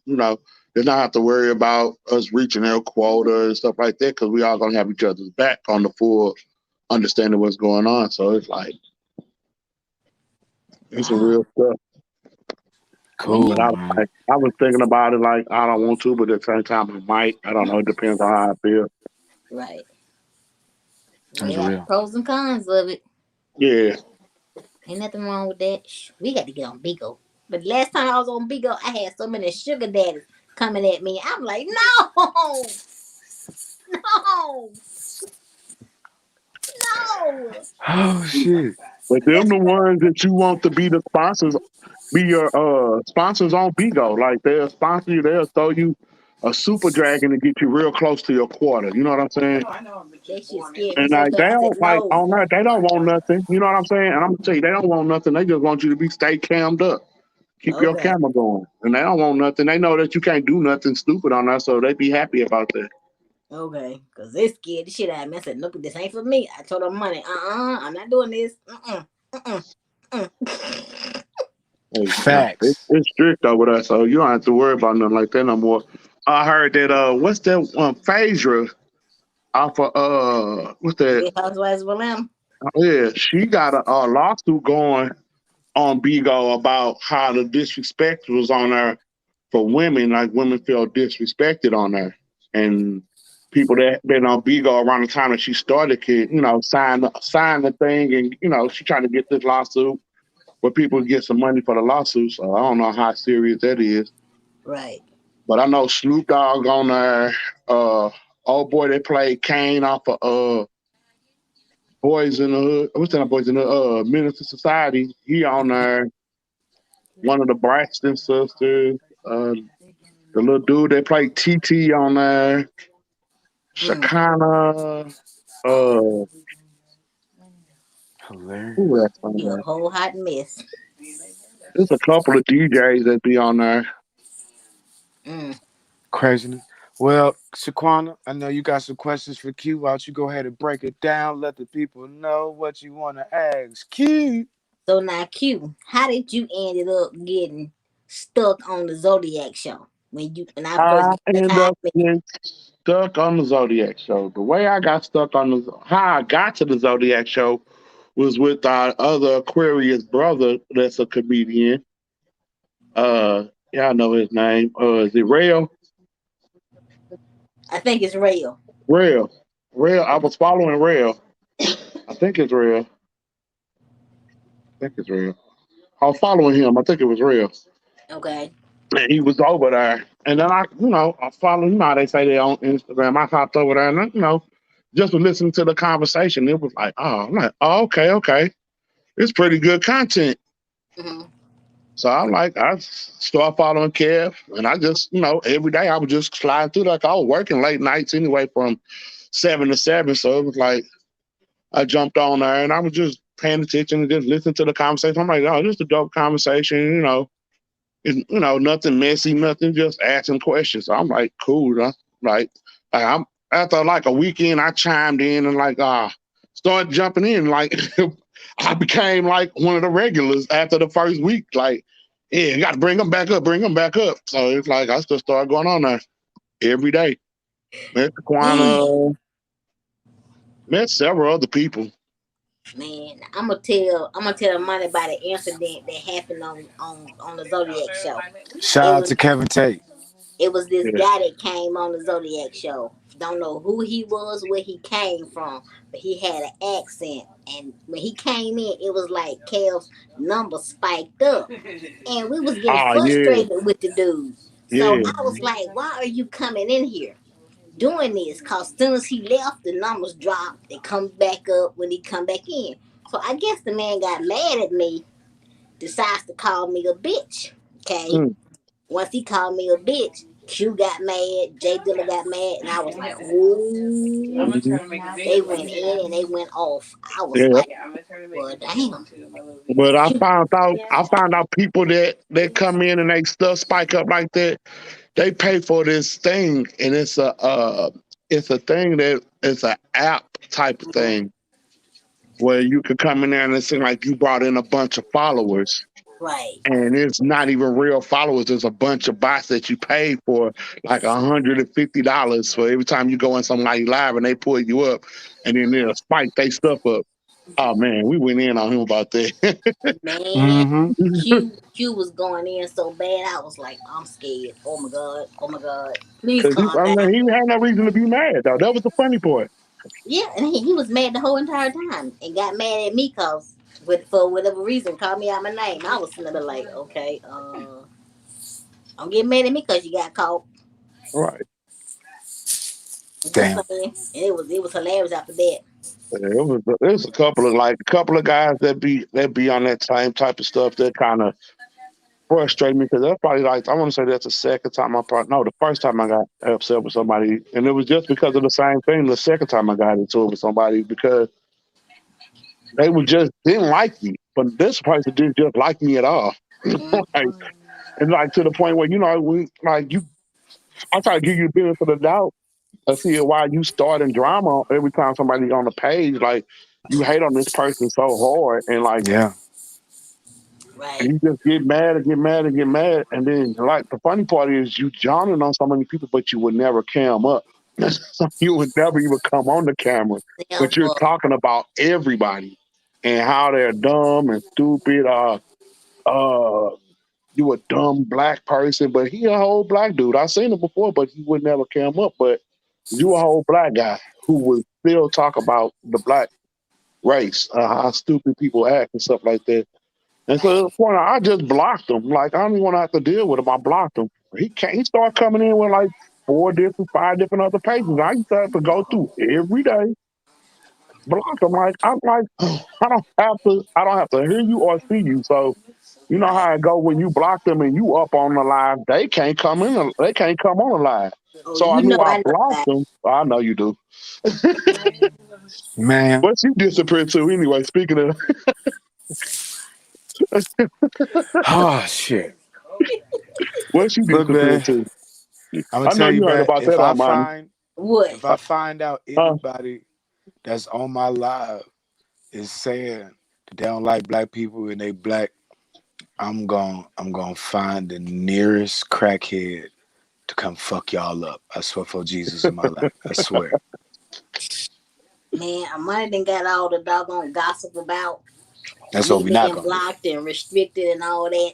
They not have to worry about us reaching their quota and stuff like that because we all gonna have each other's back on the full understanding what's going on. So it's like it's some Wow. real stuff. But Cool, Man. man. I was thinking about it like I don't want to, but at the same time I might. I don't know. It depends on how I feel. Right. That's They got the real. pros and cons of it. Yeah. Ain't nothing wrong with that. We got to get on Bigo. But last time I was on Bigo, I had so many sugar daddies coming at me. I'm like, no, no, no. Oh shit. But them That's the right. ones that you want to be the sponsors, be your sponsors on Bigo. Like they'll sponsor you, they'll throw you a super dragon to get you real close to your quarter. You know what I'm saying? That shit scared me And so like they bad. I said, don't like no. on that, they don't want nothing. You know what I'm saying? And I'm gonna tell you, they don't want nothing. They just want you to be stay cammed up. Keep your Okay. camera going. And they don't want nothing. They know that you can't do nothing stupid on that, so they be happy about that. Okay. Because they scared the shit out of me. I said, nope, this ain't for me. I told them money. I'm not doing this. Hey, Facts. it's strict over there, so you don't have to worry about nothing like that no more. I heard that what's that Phaedra off of what's that? Real Housewives of Atlanta. Yeah, she got a lawsuit going on Bigo about how the disrespect was on her for women, like women feel disrespected on her, and people that been on Bigo around the time that she started could, sign the thing, and she trying to get this lawsuit where people get some money for the lawsuit. So I don't know how serious that is, Right. but I know Snoop Dogg on there. Old boy that played Kane off of Boys in the Hood. What's that? Boys in the Minister Society. He on there. One of the Braxton sisters. The little dude that played TT on there. Mm. Shakana. Uh, who Hilarious. else on He a there? whole hot mess. There's a couple of DJs that be on there. Mm. Craziness. Well, Shaquana, I know you got some questions for Q. Why don't you go ahead and break it down? Let the people know what you want to ask Q. So now, Q, how did you ended up getting stuck on the Zodiac show when I first I got the end time? up getting stuck on the Zodiac show. The way I got stuck on how I got to the Zodiac show was with our other Aquarius brother that's a comedian. Yeah, I know his name. Is it Rail? I think it's real. Rail. Rail. I was following Rail. I think it's Rail. I think it's Rail. I was following him. I think it was Rail. Okay. And he was over there. And then I followed, how they say they on Instagram. I hopped over there and, just to listen to the conversation. It was like, oh, I'm like, oh, okay, okay. It's pretty good content. Mm-hmm. So I'm like, I start following Kev, and I just, every day I would just slide through. Like I was working late nights anyway, from 7 to 7. So it was like I jumped on there, and I was just paying attention and just listening to the conversation. I'm like, oh, this is a dope conversation. It's, nothing messy, nothing, just asking questions. So I'm like, cool. I'm after like a weekend, I chimed in and like started jumping in. Like I became like one of the regulars after the first week. Like, yeah, you got to bring them back up, bring them back up. So it's like I just started going on there every day. Met Man, Quana, met several other people. man, I'm gonna tell the money about the incident that happened on the Zodiac show. Shout It out was to Kevin Tate. it was this Yeah. guy that came on the Zodiac show. Don't know who he was, where he came from, but he had an accent. And when he came in, it was like Kel's number spiked up, and we was getting Oh yeah, frustrated with the dude. So yeah. I was like, "Why are you coming in here doing this?" Cause soon as he left, the numbers dropped. They come back up when he come back in. So I guess the man got mad at me, decides to call me a bitch. Okay. Mm. Once he called me a bitch, Q got mad, Jay Dilla got mad, and I was like, ooh. Mhm. They went in and they went off. I was Yeah. like, well, damn. But I Q, found out people that come in and they stuff spike up like that. They pay for this thing, and it's a thing that it's an app type of thing where you could come in there and it seems like you brought in a bunch of followers. right. And it's not even real followers. It's a bunch of bots that you pay for like $150 for every time you go in somebody live and they pull you up and then they'll spike they stuff up. Oh man, we went in on him about that. Man, Mm-hmm. Q was going in so bad, I was like, I'm scared. Oh my God. Oh my God. Please Cause calm I down. mean, he had no reason to be mad though. That was the funny part. Yeah, and he was mad the whole entire time and got mad at me because for whatever reason called me out my name. I was sitting there like, okay, don't get mad at me because you got caught. Right. I'm just Damn. saying. And it was hilarious after that. It was a couple of guys that be on that same type of stuff that kind of frustrate me because that's probably like I want to say that's the second time the first time I got upset with somebody and it was just because of the same thing the second time I got into it with somebody because they would just didn't like me but this person didn't just like me at all. Mm, Like, and like to the point where we like you I try to give you the benefit of the doubt and see why you starting drama every time somebody's on the page like you hate on this person so hard and like Yeah. right. and you just get mad and get mad and get mad. And then, like, the funny part is you jawning on so many people, but you would never cam up. So you would never even come on the camera. But you're Never. talking about everybody and how they're dumb and stupid. Uh, you a dumb black person, but he a whole black dude. I seen him before, but he would never cam up. But you a whole black guy who would still talk about the black race, how stupid people act and stuff like that. And so Right. to the point, I just blocked him. Like I don't even want to have to deal with him. I blocked him. He can't. He started coming in with like 5 different other pages. I used to have to go through every day, block him. Like I'm like, I don't have to. I don't have to hear you or see you. So you know Right. how it go when you block them and you up on the live. They can't come in. They can't come on the live. Oh, So I you knew know I I know blocked that. them. I know you do. Man. What's you disappeared to anyway? Speaking of, Oh shit. what's you Look, disappeared man. to? I'm gonna I know tell you, you heard man. about that, Armani. What? If I find out Huh? anybody that's on my live is saying that they don't like black people and they black, I'm gonna find the nearest crackhead to come fuck y'all up. I swear for Jesus in my life. I swear. Man, Amani done got all the doggone gossip about That's what me we not being gonna do. blocked and restricted and all that.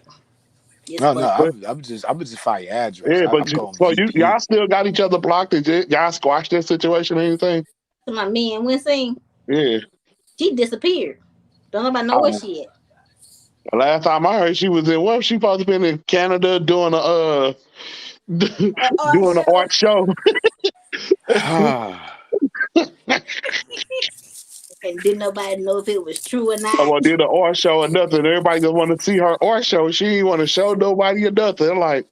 It's No, no, funny. But I'm just fire your address. yeah, I'm but going so VP. y'all still got each other blocked? Y'all squash that situation or anything? So my man Winston, Yeah. she disappeared. Don't nobody know where Oh. she at. The last time I heard she was in what she supposed to be in Canada doing a Art doing an show. art show. And didn't nobody know if it was true or not. Someone did an art show or nothing. Everybody just want to see her art show. She didn't want to show nobody or nothing. Like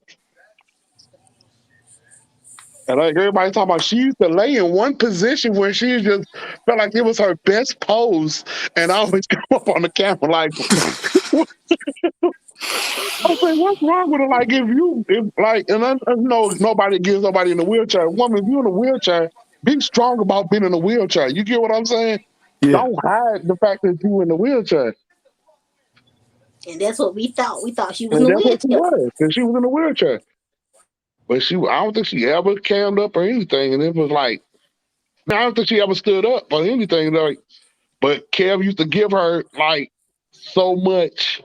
everybody talking about she used to lay in one position where she just felt like it was her best pose and always come up on the camera like I was like, what's wrong with it? Like, if like, and I know nobody gives nobody in a wheelchair. Woman, if you're in a wheelchair, be strong about being in a wheelchair. You get what I'm saying? Yeah. Don't hide the fact that you in the wheelchair. And that's what we thought. We thought she was in And a that's what she wheelchair. was, because she was in a wheelchair. But I don't think she ever cammed up or anything. And it was like, I don't think she ever stood up or anything. Like, but Kev used to give her like so much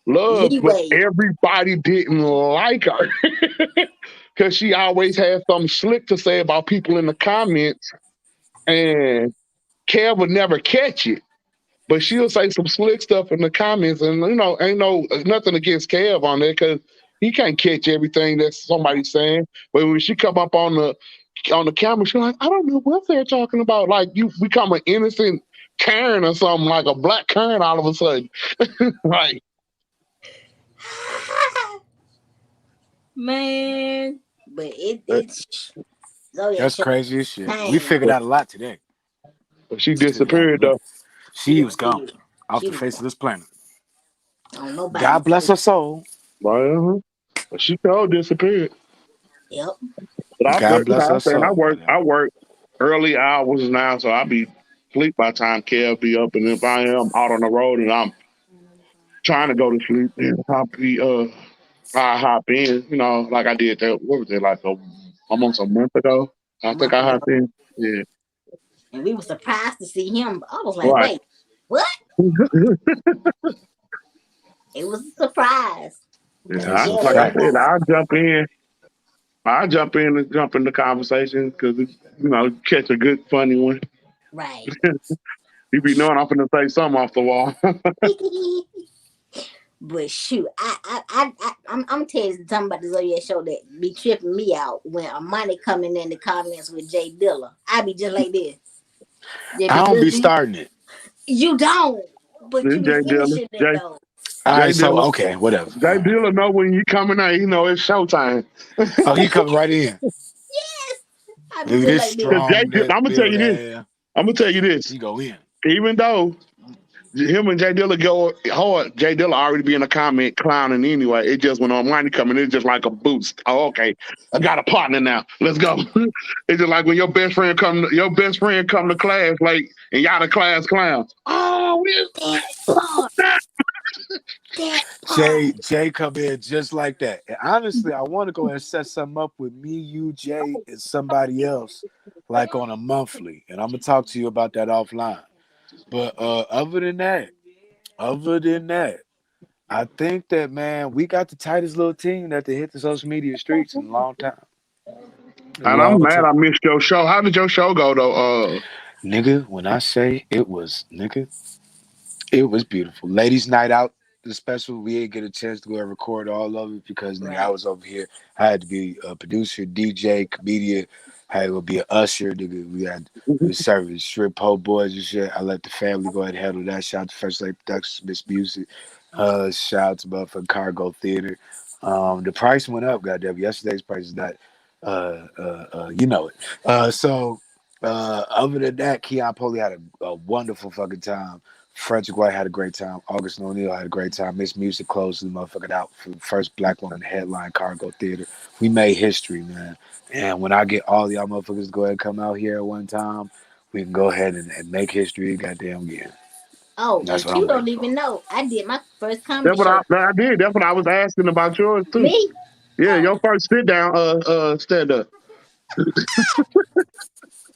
love, but Leeway. everybody didn't like her. Because she always had something slick to say about people in the comments, and Kev would never catch it. But she'll say some slick stuff in the comments, and ain't nothing against Kev on there because he can't catch everything that somebody's saying. But when she come up on the camera, she's like, I don't know what they're talking about. Like you become an innocent Karen or something, like a black Karen all of a sudden. Like, Man. But it's oh yeah, That's show crazy as shit. We pain. figured out a lot today. but she We figured out a disappeared lot. though. She She was gone disappeared. off She the was face of this planet. on nobody. God bless her soul. Well, but she sure disappeared. Yep. But God bless I'm her saying soul. I work early hours now, so I'll be sleep by the time Kev be up. And if I am out on the road and I'm trying to go to sleep, then I hop in, like I did that. What was it, like almost a month ago? A I think month I ago. hopped in. Yeah, And we were surprised to see him. I was like, right. wait, what? It was a surprise. Yeah, But That's a yeah, like I fact. said, everybody I'll jump in. I jump in and jump in the conversation because catch a good funny one. right. You be knowing I'm gonna say something off the wall. But shoot, I'm telling you something about the Zodiac show that be tripping me out when Amani coming in the comments with Jay Dilla. I be just like this. They I be don't be listening. starting it. You don't, but you Then be Jay Dilla, finishing it though. All Jay right, so Dilla, okay, whatever. All Jay right. Dilla know when you coming out. It's showtime. Oh, he coming right in. Yes, I be Look at just this like this. Because strong neck I'm gonna tell you build this. ass. I'm gonna tell you this. He go in. Even though him and Jay Dilla go hard, Jay Dilla already be in a comment clowning anyway. It just when Armani coming, it's just like a boost. Oh, okay, I got a partner now. Let's go. It's just like when your best friend come to class like, and y'all the class clown. Oh, That part. That part. Jay come in just like that. And honestly, I want to go and set something up with me, you, Jay, and somebody else, like on a monthly. And I'm gonna talk to you about that offline. But other than that, I think that man, we got the tightest little team that they hit the social media streets in a long time. A and long I'm mad time. I missed your show. How did your show go though? Nigga, when I say it was beautiful. Ladies' night out, the special. We didn't get a chance to go and record all of it because nigga, I Right. was over here. I had to be a producer, DJ, comedian. I had to be an usher. Nigga, we was serving strip po boys and shit. I let the family go ahead and handle that. Shout out to First Lady Productions, Miss Music. Shout out to motherfucking Cargo Theater. The price went up, goddamn. Yesterday's price is not. You know it. Other than that, Keon Polly had a wonderful fucking time Frederick White had a great time. August O'Neill had a great time. Miss Music closed the motherfucker out for the first black woman to headline Cargo Theater. We made history, man. And when I get all y'all motherfuckers to go ahead and come out here at one time, we can go ahead and make history goddamn again. Oh, That's and what I'm you waiting don't for. even know. I did my first comedy That's what show. I did. That's what I was asking about yours too. Me? Yeah, Oh, your first sit down stand up.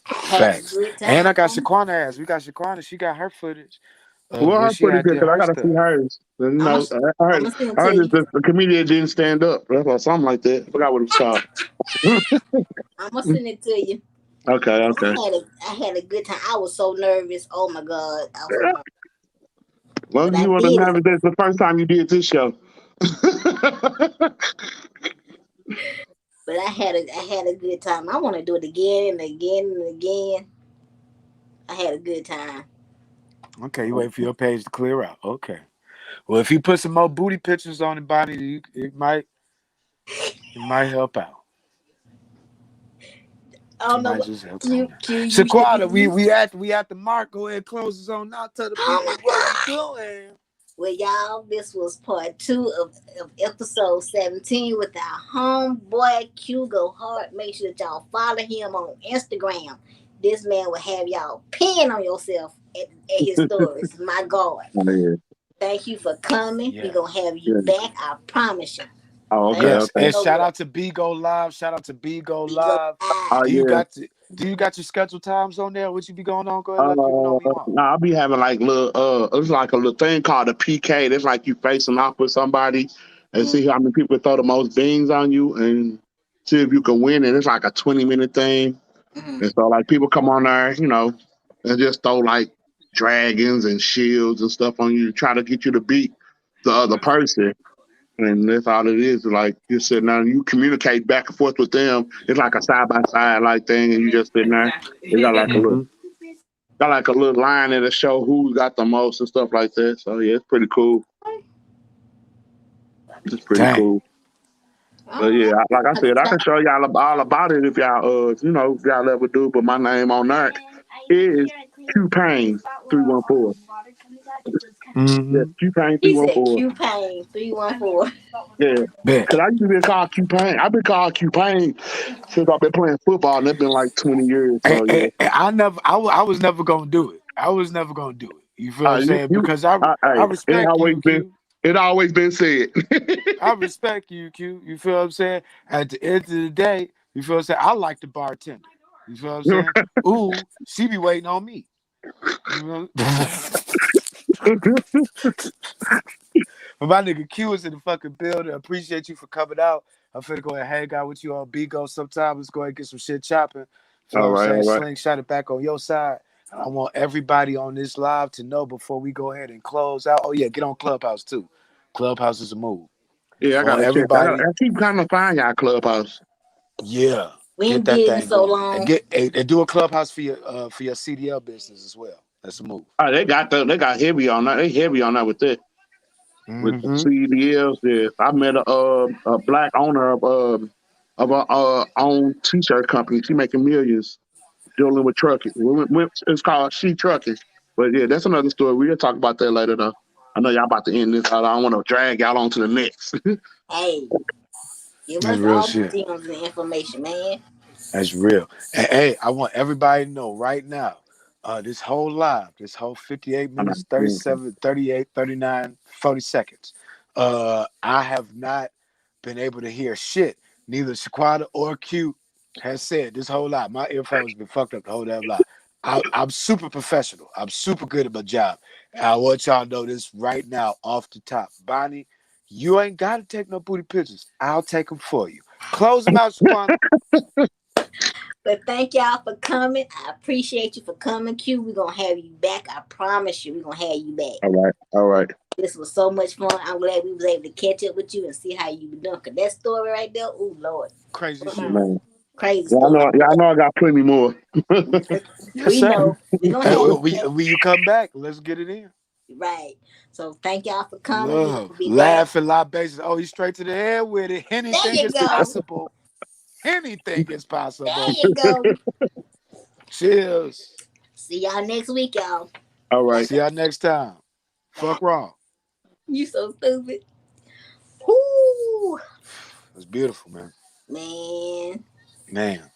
I had a Facts. good And I got time. Shaquena. We got Shaquena. She got her footage of Well, when her she pretty had good did because I her gotta see stuff. hers. You I'm know, gonna send it I to heard you. the comedian didn't stand up. That's or something like that. I forgot what it's called. I'm gonna send it to you. Okay, But okay. I had a good time. I was so nervous. Oh my god, I was so Yeah, nervous. as long But as I you want to did it. nervous, that's the first time you did this show. But I had a good time. I want to do it again and again and again. I had a good time. Okay, you wait for your page to clear out. Okay. Well, if you put some more booty pictures on the body, it might help out. I It don't know might what just help on Q that. Q. You should Shaquata, be. we at the mark. Go ahead, close us on out. Tell the Oh people my what we god. doing. Well, y'all, this was part 2 of episode 17 with our homeboy Q Go Hard. Make sure that y'all follow him on Instagram. This man will have y'all peeing on yourself at his stories. My God. Yeah. Thank you for coming. We're Yes. going to have you Yeah. back. I promise you. Oh, okay, Thank Yes. you And okay. so shout much. out to Bigo Live. Shout out to Bigo We go Live. Oh, live. yeah. Do you got your scheduled times on there? What you be going on? Go ahead, Uh, let the people know when you on. I'll be having like little it's like a little thing called a PK. It's like you facing off with somebody and Mm-hmm. see how many people throw the most beans on you and see if you can win it. It's like a 20-minute thing. Mm-hmm. And so like people come on there, and just throw like dragons and shields and stuff on you to try to get you to beat the other person. And that's all it is. Like you're sitting there and you communicate back and forth with them. It's like a side by side like thing and you just sitting there. They Mm-hmm. got like a little line that'll show who got the most and stuff like that. So yeah, it's pretty cool. It's pretty Dang. cool. But All yeah, right. like I said, I can show y'all all about it if y'all if y'all ever do. But my name on there is Qpain314. Yeah, Mm-hmm. He said Qpain314. Qpain314. Yeah. Bet. Cause I used to be called Qpain. I've been called Qpain since I've been playing football, and it's been like 20 years. So yeah. I was never gonna do it. I was never gonna do it. You feel what I'm saying? You, Because I hey, respect you, Q. it always been said. I respect you, Q. You feel what I'm saying? At the end of the day, you feel what I'm saying? I like the bartender. You feel what I'm saying? Ooh, she be waiting on me. You know? But my nigga Q is in the fucking building. Appreciate you for coming out. I'm finna go ahead and hang out with you on Bigo sometime. Let's go ahead and get some shit chopping. Feel what All I'm right, saying? all right. Slingshot it back on your side. And I want everybody on this live to know before we go ahead and close out. Oh yeah, get on Clubhouse too. Clubhouse is a move. Yeah, I I want gotta check. everybody. I keep trying to find y'all clubhouse. Yeah, We get ain't that did it in thing so going and long. and do a Clubhouse for your CDL business as well. That's a move. Oh, they got heavy on that. They heavy on that with that. With the Mm-hmm. CDLs, yeah. I met a black owner of a own t-shirt company. She making millions dealing with trucking. It's called She Trucking. But yeah, that's another story. We'll talk about that later though. I know y'all about to end this. I don't want to drag y'all on to the next. Hey, give That's us real all the shit. gems and information, man. That's real. And hey, I want everybody to know right now, this whole live, this whole 58 I know. minutes, 37, 38, 39, 40 seconds, I have not been able to hear shit. Neither Shaquata or Q has said this whole lot. My earphones been fucked up the whole damn lot. I'm super professional. I'm super good at my job. And I want y'all to know this right now off the top. Bonnie, you ain't got to take no booty pictures. I'll take them for you. Close them out, Shaquana. But thank y'all for coming. I appreciate you for coming, Q. We're gonna have you back. I promise you, we're gonna have you back. All right. All right. This was so much fun. I'm glad we was able to catch up with you and see how you been doing. Cause that story right there, oh Lord, Crazy shit. mm-hmm. Man. Crazy Y'all story. know I got plenty more. Yes, We sir. know we're gonna Hey, have when you come back, let's get it in. right. So thank y'all for coming. We're Love, gonna be back. laugh, and libations. Oh, he's straight to the head with it. There Anything you is go. possible. Anything is There possible. you go. Cheers. See y'all next week, y'all. All right. See y'all next time. Fuck raw. You so stupid. Whoo, It's beautiful, man. man. Man.